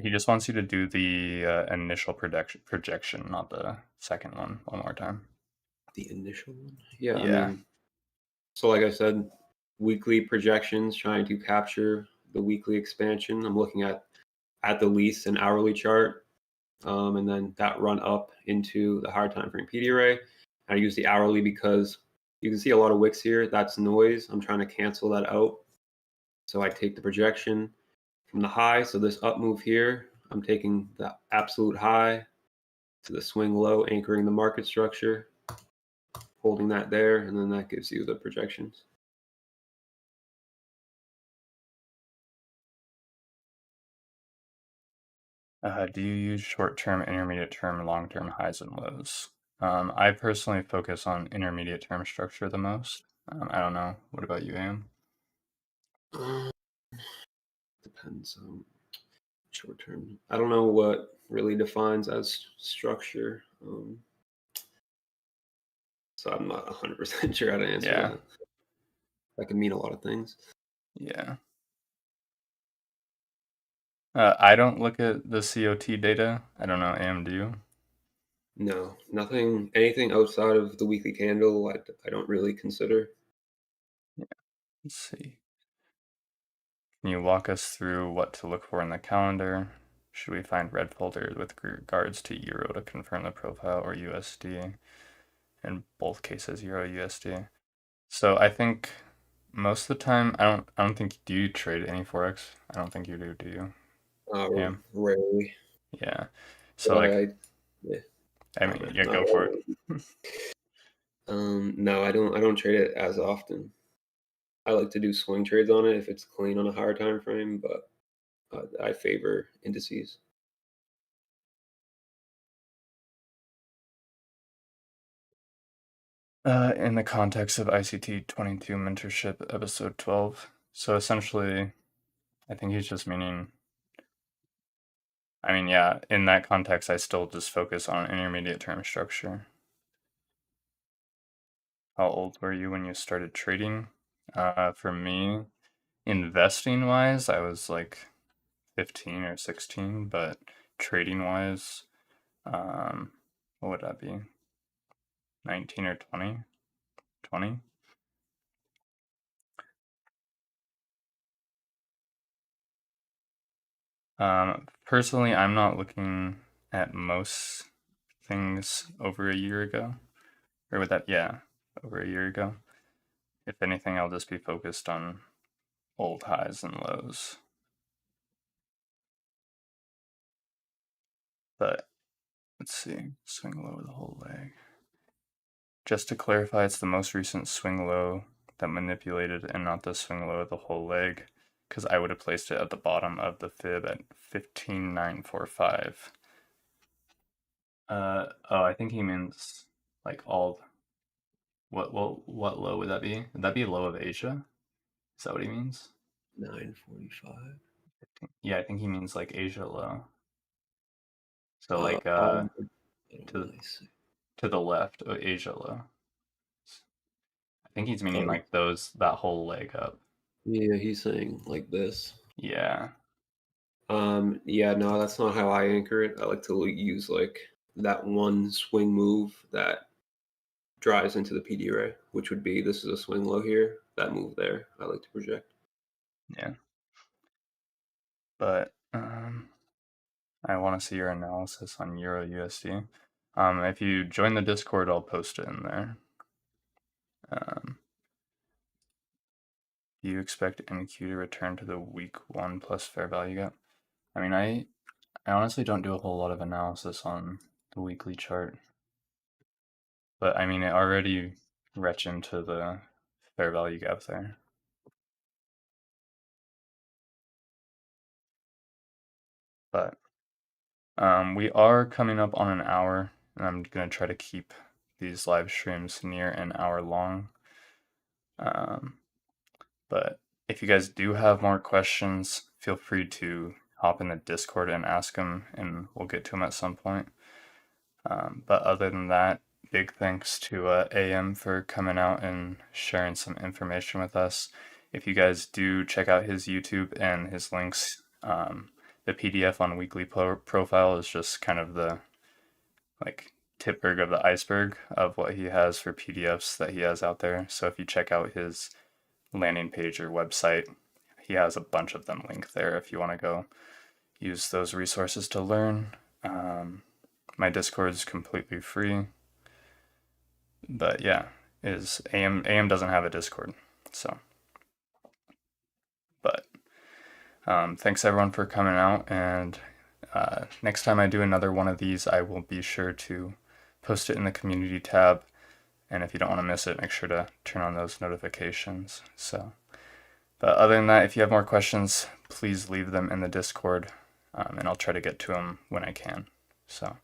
He just wants you to do the initial projection, not the second one more time. The initial one? Yeah, I Yeah. mean, so like I said, weekly projections trying to capture the weekly expansion. I'm looking at the least an hourly chart, and then that run up into the higher time frame PD array. I use the hourly because you can see a lot of wicks here. That's noise. I'm trying to cancel that out. So I take the projection from the high. So this up move here, I'm taking the absolute high to the swing low, anchoring the market structure, holding that there, and then that gives you the projections. Do you use short-term, intermediate-term, long-term highs and lows? I personally focus on intermediate-term structure the most. I don't know. What about you, Am? Uh, Depends on short term. I don't know what really defines as structure. So I'm not 100% sure how to answer Yeah, that. That can mean a lot of things. yeah. I don't look at the COT data. I don't know, Am, do you? No, nothing, anything outside of the weekly candle, I don't really consider. Yeah, let's see. Can you walk us through what to look for in the calendar? Should we find red folders with regards to Euro to confirm the profile or USD? In both cases, Euro USD. So I think most of the time, I don't think, do you trade any Forex? I don't think you do you? Am? Rarely, Yeah. So but like, yeah, I mean, yeah, not go for it. rarely. No, I don't trade it as often. I like to do swing trades on it if it's clean on a higher time frame, but I favor indices. In the context of ICT 22 mentorship episode 12. So essentially, I think he's just meaning, I mean, yeah, in that context, I still just focus on intermediate term structure. How old were you when you started trading? For me, investing wise, I was like 15 or 16, but trading wise, um, what would that be? 19 or 20? 20? Personally, I'm not looking at most things over a year ago. Or would that, yeah, over a year ago. If anything, I'll just be focused on old highs and lows. But let's see, swing low the whole leg. Just to clarify, it's the most recent swing low that manipulated and not the swing low of the whole leg, because I would have placed it at the bottom of the fib at 15,945. Oh, I think he means like all. What low would that be? Would that be low of Asia? Is that what he means? 9:45. Yeah, I think he means like Asia low. So Uh, like um, I don't to really see. to the left of Asia low. I think he's meaning Oh, like those that whole leg up. yeah, he's saying like this. Yeah. Yeah, no, that's not how I anchor it. I like to use like that one swing move that drives into the PD array, which would be this is a swing low here. That move there, I like to project. Yeah. But I want to see your analysis on Euro USD. If you join the Discord, I'll post it in there. Um, do you expect NQ to return to the week one plus fair value gap? I mean, I honestly don't do a whole lot of analysis on the weekly chart, but I mean, it already retched into the fair value gap there. But We are coming up on an hour, and I'm gonna try to keep these live streams near an hour long. Um, but if you guys do have more questions, feel free to hop in the Discord and ask them, and we'll get to them at some point. But other than that, big thanks to AM for coming out and sharing some information with us. If you guys do check out his YouTube and his links, the PDF on Weekly Profile is just kind of the like tipberg of the iceberg of what he has for PDFs that he has out there. So if you check out his landing page or website, he has a bunch of them linked there if you want to go use those resources to learn. My Discord is completely free, but yeah, is AM doesn't have a Discord, so. But thanks everyone for coming out, and next time I do another one of these, I will be sure to post it in the community tab. And if you don't want to miss it, make sure to turn on those notifications. So, but other than that, if you have more questions, please leave them in the Discord, and I'll try to get to them when I can. So,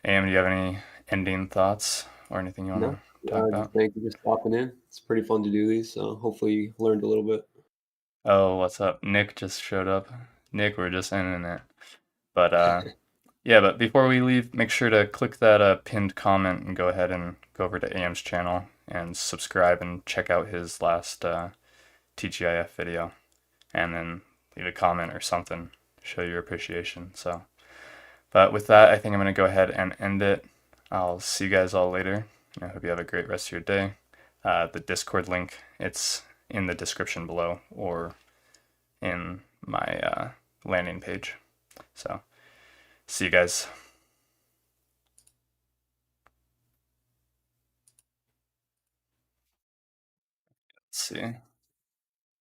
AM, do you have any ending thoughts or anything you want No, to talk just about? thank you for stopping in. It's pretty fun to do these, so hopefully you learned a little bit. Oh, what's up? Nick just showed up. Nick, we're just ending it. But yeah, but before we leave, make sure to click that pinned comment and go ahead and go over to AM's channel and subscribe and check out his last TGIF video. And then leave a comment or something, show your appreciation. So, but with that, I think I'm going to go ahead and end it. I'll see you guys all later. I hope you have a great rest of your day. The Discord link, it's in the description below or in my landing page. So, see you guys. Let's see.